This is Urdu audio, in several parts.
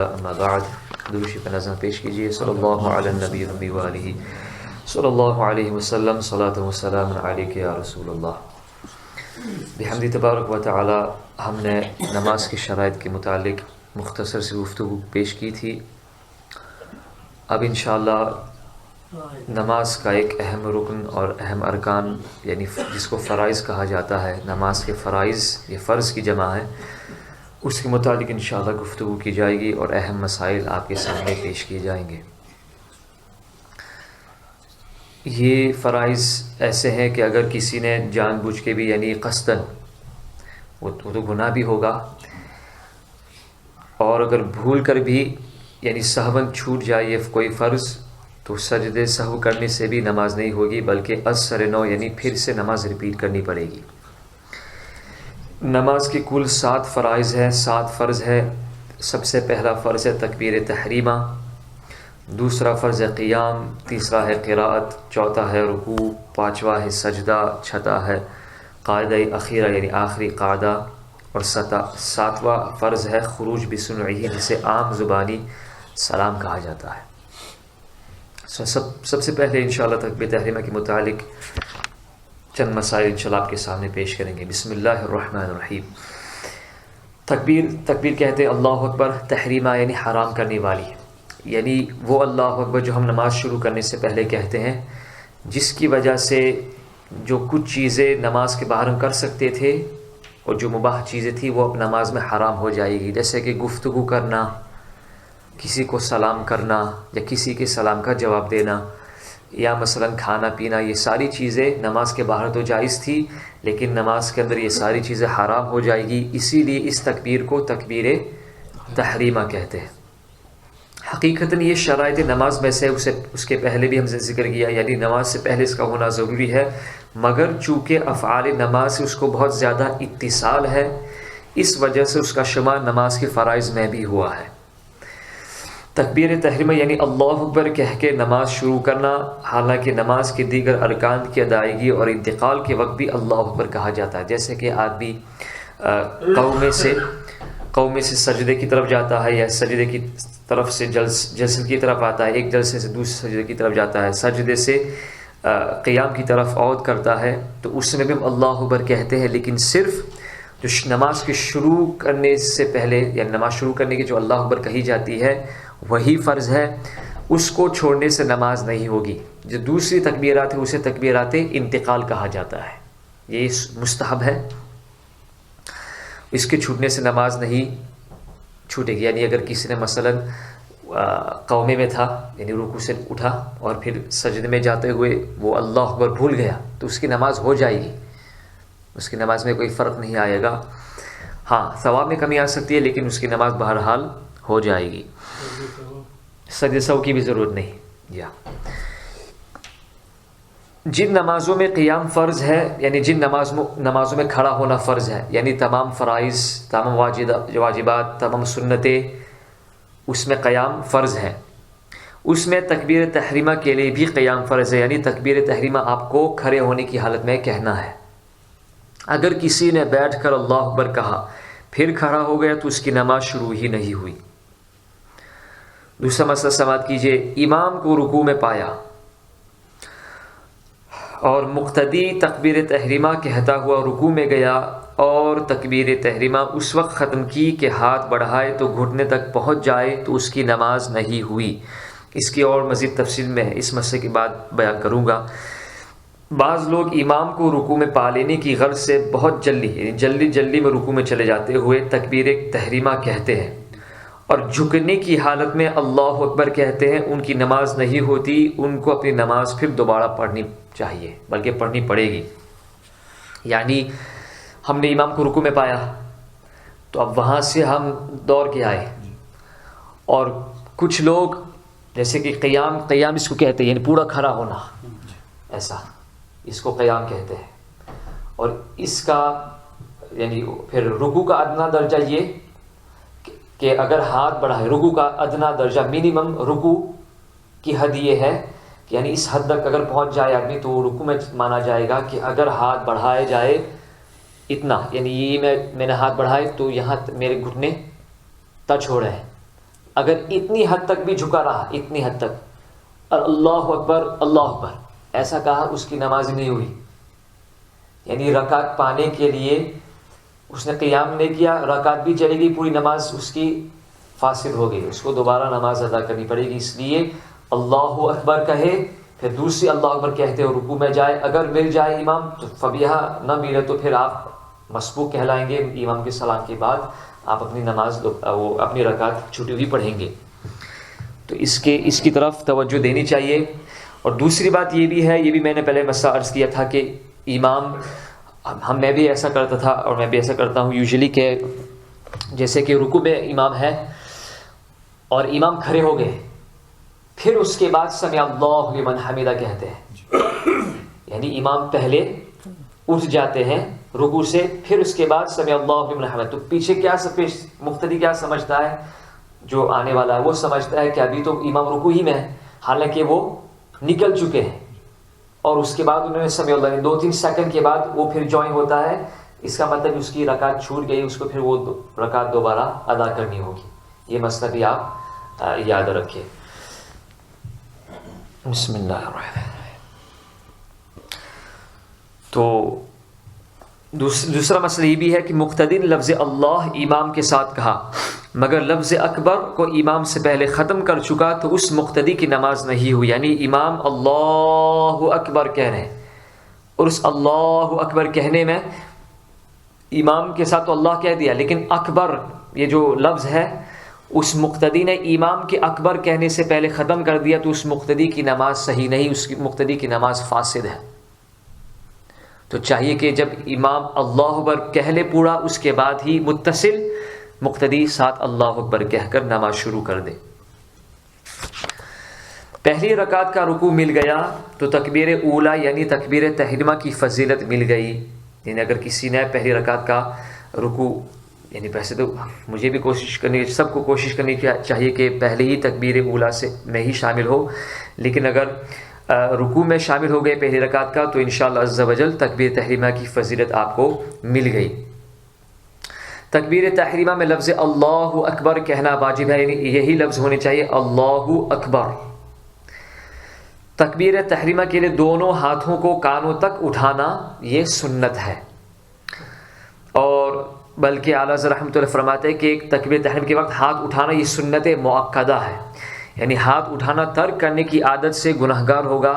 اما بعد دوشی پہ نظر پیش کیجیے صلی اللہ علیہ نبی النبی وآلہ صلی اللہ علیہ وسلم صلاۃ و سلام علیک یا رسول اللہ۔ بحمد تبارک و تعالی ہم نے نماز کی شرائط کے متعلق مختصر سی گفتگو پیش کی تھی۔ اب انشاءاللہ نماز کا ایک اہم رکن اور اہم ارکان یعنی جس کو فرائض کہا جاتا ہے، نماز کے فرائض یہ فرض کی جمع ہے، اس کے متعلق انشاءاللہ گفتگو کی جائے گی اور اہم مسائل آپ کے سامنے پیش کیے جائیں گے۔ یہ فرائض ایسے ہیں کہ اگر کسی نے جان بوجھ کے بھی یعنی قصداً، وہ تو گناہ بھی ہوگا، اور اگر بھول کر بھی یعنی سہواً چھوٹ جائے یہ کوئی فرض تو سجدے سہو کرنے سے بھی نماز نہیں ہوگی، بلکہ از سر نو یعنی پھر سے نماز ریپیٹ کرنی پڑے گی۔ نماز کے کل 7 فرائض ہیں، 7 فرض ہے۔ سب سے پہلا فرض ہے تکبیر تحریمہ، دوسرا فرض ہے قیام، تیسرا ہے قراءت، چوتھا ہے رکوع، پانچواں ہے سجدہ، چھٹا ہے قاعدہ اخیرہ یعنی آخری قاعدہ، اور ساتواں فرض ہے خروج بسنعہ جسے عام زبانی سلام کہا جاتا ہے۔ سب سے پہلے انشاءاللہ تکبیر تحریمہ کے متعلق چند مسائل انشاءاللہ آپ کے سامنے پیش کریں گے۔ بسم اللہ الرحمن الرحیم۔ تکبیر کہتے ہیں اللہ اکبر، تحریمہ یعنی حرام کرنے والی، یعنی وہ اللہ اکبر جو ہم نماز شروع کرنے سے پہلے کہتے ہیں، جس کی وجہ سے جو کچھ چیزیں نماز کے باہر ہم کر سکتے تھے اور جو مباح چیزیں تھیں وہ اب نماز میں حرام ہو جائے گی، جیسے کہ گفتگو کرنا، کسی کو سلام کرنا یا کسی کے سلام کا جواب دینا، یا مثلا کھانا پینا، یہ ساری چیزیں نماز کے باہر تو جائز تھی لیکن نماز کے اندر یہ ساری چیزیں حرام ہو جائے گی، اسی لیے اس تکبیر کو تکبیر تحریمہ کہتے ہیں۔ حقیقتاً یہ شرائط نماز میں سے اس کے پہلے بھی ہم نے ذکر کیا، یعنی نماز سے پہلے اس کا ہونا ضروری ہے، مگر چونکہ افعال نماز سے اس کو بہت زیادہ اتصال ہے، اس وجہ سے اس کا شمار نماز کے فرائض میں بھی ہوا ہے۔ تکبیر تحریمہ یعنی اللہ اکبر کہہ کے نماز شروع کرنا، حالانکہ نماز کے دیگر ارکان کی ادائیگی اور انتقال کے وقت بھی اللہ اکبر کہا جاتا ہے، جیسے کہ آدمی قومے سے سجدے کی طرف جاتا ہے یا سجدے کی طرف سے جلسے کی طرف آتا ہے، ایک جلسے سے دوسرے سجدے کی طرف جاتا ہے، سجدے سے قیام کی طرف عود کرتا ہے، تو اس میں بھی ہم اللہ اکبر کہتے ہیں، لیکن صرف جو نماز کے شروع کرنے سے پہلے یا نماز شروع کرنے کی جو اللہ اکبر کہی جاتی ہے وہی فرض ہے، اس کو چھوڑنے سے نماز نہیں ہوگی۔ جو دوسری تکبیرات ہیں اسے تکبیرات انتقال کہا جاتا ہے، یہ مستحب ہے، اس کے چھوٹنے سے نماز نہیں چھوٹے گی۔ یعنی اگر کسی نے مثلا قومے میں تھا یعنی رکوع سے اٹھا اور پھر سجدے میں جاتے ہوئے وہ اللہ اکبر بھول گیا تو اس کی نماز ہو جائے گی، اس کی نماز میں کوئی فرق نہیں آئے گا، ہاں ثواب میں کمی آ سکتی ہے لیکن اس کی نماز بہرحال ہو جائے گی، سجدہ سہو کی بھی ضرورت نہیں۔ جن نمازوں میں قیام فرض ہے یعنی جن نمازوں میں کھڑا ہونا فرض ہے، یعنی تمام فرائض، تمام واجبات، تمام سنتیں، اس میں قیام فرض ہے، اس میں تکبیر تحریمہ کے لیے بھی قیام فرض ہے، یعنی تکبیر تحریمہ آپ کو کھڑے ہونے کی حالت میں کہنا ہے۔ اگر کسی نے بیٹھ کر اللہ اکبر کہا پھر کھڑا ہو گیا تو اس کی نماز شروع ہی نہیں ہوئی۔ دوسرا مسئلہ سماعت کیجئے، امام کو رکوع میں پایا اور مقتدی تکبیر تحریمہ کہتا ہوا رکوع میں گیا اور تکبیر تحریمہ اس وقت ختم کی کہ ہاتھ بڑھائے تو گھٹنے تک پہنچ جائے تو اس کی نماز نہیں ہوئی۔ اس کی اور مزید تفصیل میں اس مسئلے کے بعد بیان کروں گا۔ بعض لوگ امام کو رکوع میں پا لینے کی غرض سے بہت جلدی میں رکوع میں چلے جاتے ہوئے تکبیر تحریمہ کہتے ہیں اور جھکنے کی حالت میں اللہ اکبر کہتے ہیں، ان کی نماز نہیں ہوتی، ان کو اپنی نماز پھر دوبارہ پڑھنی چاہیے بلکہ پڑھنی پڑے گی۔ یعنی ہم نے امام کو رکوع میں پایا تو اب وہاں سے ہم دوڑ کے آئے، اور کچھ لوگ جیسے کہ قیام اس کو کہتے ہیں یعنی پورا کھڑا ہونا، ایسا اس کو قیام کہتے ہیں، اور اس کا یعنی پھر رکوع کا ادنا درجہ یہ کہ اگر ہاتھ بڑھائے، رکوع کا ادنا درجہ منیمم رکوع کی حد یہ ہے کہ یعنی اس حد تک اگر پہنچ جائے آدمی تو رکوع میں مانا جائے گا کہ اگر ہاتھ بڑھائے جائے اتنا، یعنی یہ میں نے ہاتھ بڑھائے تو یہاں میرے گھٹنے ٹچ ہو رہے ہیں، اگر اتنی حد تک بھی جھکا رہا، اتنی حد تک اللہ اکبر اللہ اکبر ایسا کہا، اس کی نماز نہیں ہوئی. یعنی رکعت پانے کے لیے اس نے قیام نہیں کیا، رکعت بھی چلے گی، پوری نماز اس کی فاسد ہو گئی، اس کو دوبارہ نماز ادا کرنی پڑے گی. اس لیے اللہ اکبر کہے، پھر دوسری اللہ اکبر کہتے ہوئے رکوع میں جائے. اگر مل جائے امام تو فبیہا، نہ ملے تو پھر آپ مسبوق کہلائیں گے. امام کے سلام کے بعد آپ اپنی نماز وہ اپنی رکعت چھوٹی ہوئی پڑھیں گے. تو اس کی طرف توجہ دینی چاہیے. اور دوسری بات یہ بھی ہے، یہ بھی میں نے پہلے مسئلہ عرض کیا تھا کہ امام، میں بھی ایسا کرتا تھا اور میں بھی ایسا کرتا ہوں یوزلی، کہ جیسے کہ رکوع میں امام ہے اور امام کھڑے ہو گئے، پھر اس کے بعد سمع اللہ لمن حمدہ کہتے ہیں. یعنی امام پہلے اٹھ جاتے ہیں رکوع سے، پھر اس کے بعد سمع اللہ لمن حمدہ. تو پیچھے کیا مقتدی کیا سمجھتا ہے، جو آنے والا ہے وہ سمجھتا ہے کہ ابھی تو امام رکوع ہی میں ہے، حالانکہ وہ نکل چکے ہیں، اور اس کے بعد انہوں نے سمع اللہ 2-3 سیکنڈ کے بعد وہ پھر جوائن ہوتا ہے. اس کا مطلب اس کی رکعت چھوٹ گئی، اس کو پھر وہ رکعت دوبارہ ادا کرنی ہوگی. یہ مسئلہ بھی آپ یاد رکھیں. بسم اللہ الرحمن الرحیم. تو دوسرا مسئلہ یہ بھی ہے کہ مقتدی لفظ اللہ امام کے ساتھ کہا، مگر لفظ اکبر کو امام سے پہلے ختم کر چکا تو اس مقتدی کی نماز نہیں ہوئی. یعنی امام اللہ اکبر کہہ رہے ہیں، اور اس اللہ اکبر کہنے میں امام کے ساتھ تو اللہ کہہ دیا، لیکن اکبر یہ جو لفظ ہے اس مقتدی نے امام کے اکبر کہنے سے پہلے ختم کر دیا، تو اس مقتدی کی نماز صحیح نہیں، اس کی مقتدی کی نماز فاسد ہے. تو چاہیے کہ جب امام اللہ اکبر کہہ لے پورا، اس کے بعد ہی متصل مقتدی ساتھ اللہ اکبر کہہ کر نماز شروع کر دے. پہلی رکعت کا رکوع مل گیا تو تکبیر اولا یعنی تکبیر تحریمہ کی فضیلت مل گئی. یعنی اگر کسی نے پہلی رکعت کا رکوع، یعنی ویسے تو مجھے بھی سب کو کوشش کرنی چاہیے کہ پہلے ہی تکبیر اولا سے میں ہی شامل ہو، لیکن اگر رکوع میں شامل ہو گئے پہلی رکعت کا تو انشاءاللہ عز و جل تکبیر تحریمہ کی فضیلت آپ کو مل گئی. تکبیر تحریمہ میں لفظ اللہ اکبر کہنا واجب ہے، یعنی یہی لفظ ہونے چاہیے اللہ اکبر. تکبیر تحریمہ کے لیے دونوں ہاتھوں کو کانوں تک اٹھانا یہ سنت ہے، اور بلکہ اعلیٰ حضرت رحمۃ اللہ فرماتے ہیں کہ ایک تکبیر تحریم کے وقت ہاتھ اٹھانا یہ سنت مؤکدہ ہے. یعنی ہاتھ اٹھانا ترک کرنے کی عادت سے گنہگار ہوگا،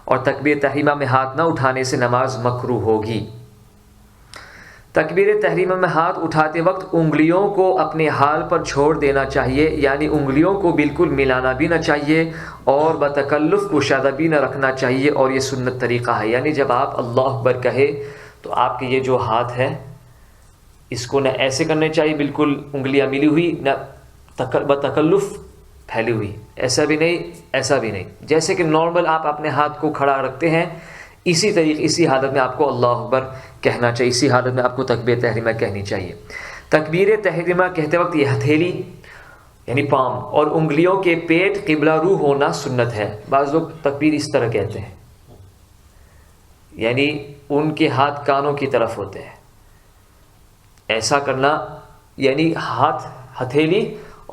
اور تکبیر تحریمہ میں ہاتھ نہ اٹھانے سے نماز مکروہ ہوگی. تکبیر تحریمہ میں ہاتھ اٹھاتے وقت انگلیوں کو اپنے حال پر چھوڑ دینا چاہیے، یعنی انگلیوں کو بالکل ملانا بھی نہ چاہیے اور بتکلف کشادہ بھی نہ رکھنا چاہیے، اور یہ سنت طریقہ ہے. یعنی جب آپ اللہ اکبر کہے تو آپ کے یہ جو ہاتھ ہے اس کو نہ ایسے کرنے چاہیے بالکل انگلیاں ملی ہوئی، نہ بتکلف پھیلی ہوئی، ایسا بھی نہیں ایسا بھی نہیں. جیسے کہ نارمل آپ اپنے ہاتھ کو کھڑا رکھتے ہیں، اسی حالت میں آپ کو اللہ اکبر کہنا چاہیے، اسی حالت میں آپ کو تکبیر تحریمہ کہنی چاہیے. تکبیر تحریمہ کہتے وقت یہ ہتھیلی یعنی پام اور انگلیوں کے پیٹ قبلہ رو ہونا سنت ہے. بعض لوگ تکبیر اس طرح کہتے ہیں، یعنی ان کے ہاتھ کانوں کی طرف ہوتے ہیں. ایسا کرنا یعنی ہاتھ ہتھیلی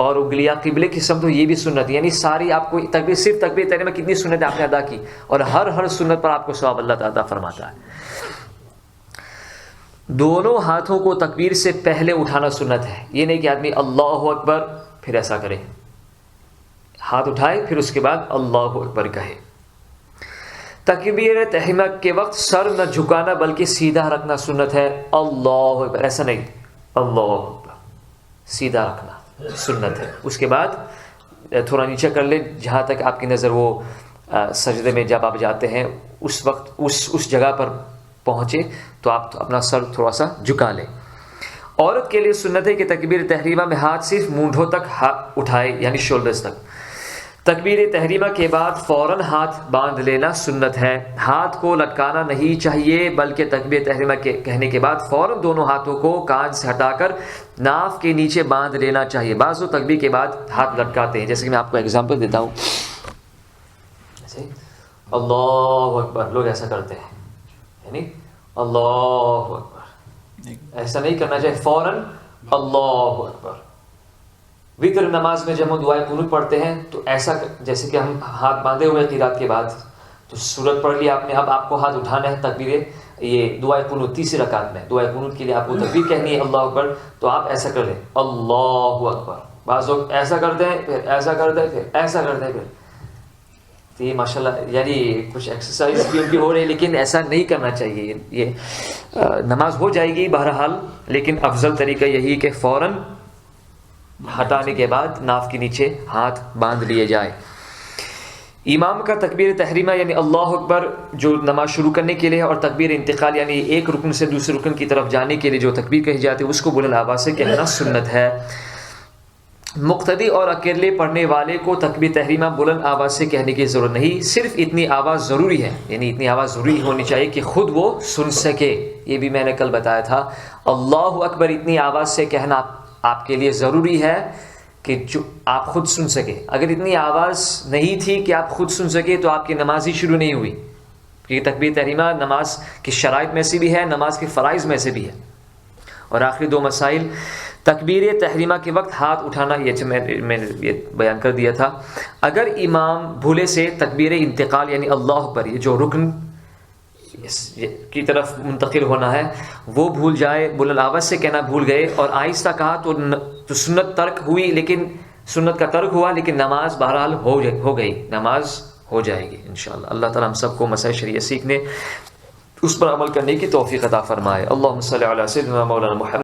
اور انگلیاں قبلے کی سمت، یہ بھی سنت ہے. یعنی ساری آپ کو تکبیر، صرف تکبیر تحریمہ کتنی سنت آپ نے ادا کی، اور ہر سنت پر آپ کو ثواب اللہ تعالیٰ فرماتا ہے. دونوں ہاتھوں کو تکبیر سے پہلے اٹھانا سنت ہے. یہ نہیں کہ آدمی اللہ اکبر پھر ایسا کرے، ہاتھ اٹھائے پھر اس کے بعد اللہ اکبر کہے. تکبیر تحریمہ کے وقت سر نہ جھکانا بلکہ سیدھا رکھنا سنت ہے. اللہ اکبر ایسا نہیں، اللہ اکبر سیدھا رکھنا سنت ہے. اس کے بعد تھوڑا نیچے کر لیں جہاں تک آپ کی نظر وہ سجدے میں جب آپ جاتے ہیں اس وقت اس جگہ پر پہنچے تو آپ اپنا سر تھوڑا سا جھکا لیں. عورت کے لیے سنت ہے کہ تکبیر تحریمہ میں ہاتھ صرف مونڈھوں تک اٹھائے، یعنی شولڈرز تک. تکبیر تحریمہ کے بعد فوراً ہاتھ باندھ لینا سنت ہے. ہاتھ کو لٹکانا نہیں چاہیے بلکہ تکبیر تحریمہ کے کہنے کے بعد فوراً دونوں ہاتھوں کو کان سے ہٹا کر ناف کے نیچے باندھ لینا چاہیے. بعض لوگ تکبیر کے بعد ہاتھ لٹکاتے ہیں، جیسے کہ میں آپ کو ایگزامپل دیتا ہوں. جیسے اللہ اکبر لوگ ایسا کرتے ہیں، یعنی اللہ اکبر ایسا نہیں کرنا چاہیے، فوراً اللہ اکبر وطر نماز میں جب ہم دعائے قنوت پڑھتے ہیں تو ایسا جیسے کہ ہم ہاتھ باندھے ہوئے قرات کے بعد تو سورت پڑھ لیا آپ نے، اب آپ کو ہاتھ اٹھانا ہے تکبیر یہ دعائے قنوت تیسری رکعت میں دعائے قنوت کے لیے آپ کو تکبیر کہنی ہے اللہ اکبر، تو آپ ایسا کر لیں اللہ اکبر. بعض لوگ ایسا کرتے ہیں پھر ایسا کرتے ہیں پھر ایسا کرتے ہیں پھر، تو یہ ماشاء اللہ یعنی کچھ ایکسرسائز بھی ان کی ہو رہی ہے، لیکن ایسا نہیں کرنا چاہیے. یہ نماز ہو جائے گی بہرحال، لیکن افضل طریقہ یہی کہ فوراً ہٹانے کے بعد ناف کے نیچے ہاتھ باندھ لیے جائے. امام کا تکبیر تحریمہ یعنی اللہ اکبر جو نماز شروع کرنے کے لیے، اور تکبیر انتقال یعنی ایک رکن سے دوسرے رکن کی طرف جانے کے لیے جو تکبیر کہی جاتی ہے اس کو بلند آواز سے کہنا سنت ہے. مقتدی اور اکیلے پڑھنے والے کو تکبیر تحریمہ بلند آواز سے کہنے کی ضرورت نہیں، صرف اتنی آواز ضروری ہے، یعنی اتنی آواز ضروری ہونی چاہیے کہ خود وہ سن سکے. یہ بھی میں نے کل بتایا تھا، اللہ اکبر اتنی آواز سے کہنا آپ کے لیے ضروری ہے کہ جو آپ خود سن سکے. اگر اتنی آواز نہیں تھی کہ آپ خود سن سکے تو آپ کی نماز ہی شروع نہیں ہوئی. یہ تکبیر تحریمہ نماز کی شرائط میں سے بھی ہے، نماز کے فرائض میں سے بھی ہے. اور آخری دو مسائل، تکبیر تحریمہ کے وقت ہاتھ اٹھانا، یہ میں یہ بیان کر دیا تھا. اگر امام بھولے سے تکبیر انتقال یعنی اللہ اکبر یہ جو رکن کی طرف منتقل ہونا ہے وہ بھول جائے، بلند آواز سے کہنا بھول گئے اور آہستہ کہا تو سنت ترک ہوئی، لیکن سنت کا ترک ہوا لیکن نماز بہرحال ہو گئی، نماز ہو جائے گی انشاءاللہ. اللہ تعالیٰ ہم سب کو مسائل شریعت سیکھنے، اس پر عمل کرنے کی توفیق عطا فرمائے. اللہم صلی علی سیدنا مولانا محمد.